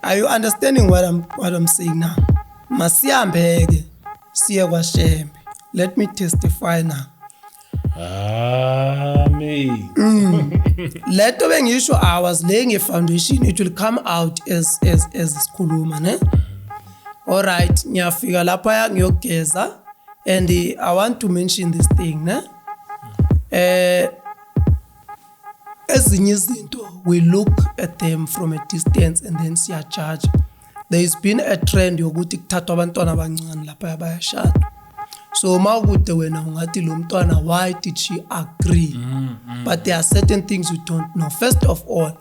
Are you understanding what I'm saying now? Masiyambeke siye kwaShembe. Let me testify now. Amen. Leto bengisho I was laying a foundation, it will come out as sikhuluma, ne? All right, ngiyafika lapha ngiyogeza and I want to mention this thing, ne? Ezinye izinto we look at them from a distance and then siyajudge. There's been a trend yokuthi kuthathwa abantwana abancane lapha bayashada. So mawukude wena ungathi lo mntwana, why did she agree? But there are certain things you don't know. First of all,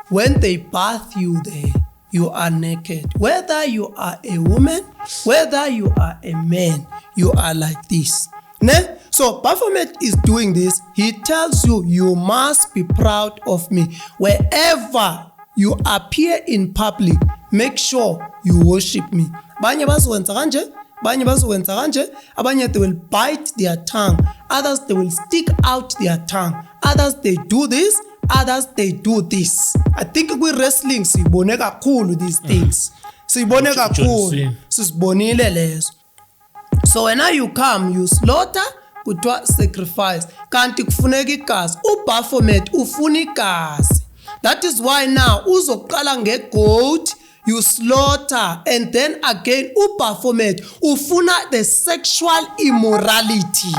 when they birth you there, you are naked. Whether you are a woman, whether you are a man, you are like this. Ne? So Baphomet is doing this. He tells you, you must be proud of me. Wherever you appear in public, make sure you worship me. Abanye bazokwenza kanje, abanye they will bite their tongue, others they will stick out their tongue, others they do this, others they do this. I think with wrestling sibone kakhulu these things. Sibone kakhulu, sisibonile lezo. So when you come, you slaughter, kuthiwa sacrifice. Kanti kufuneka igazi. uBaphomet ufuna igazi. That is why now uzoqala ngegoat, you slaughter, and then again uBaphomet ufuna the sexual immorality.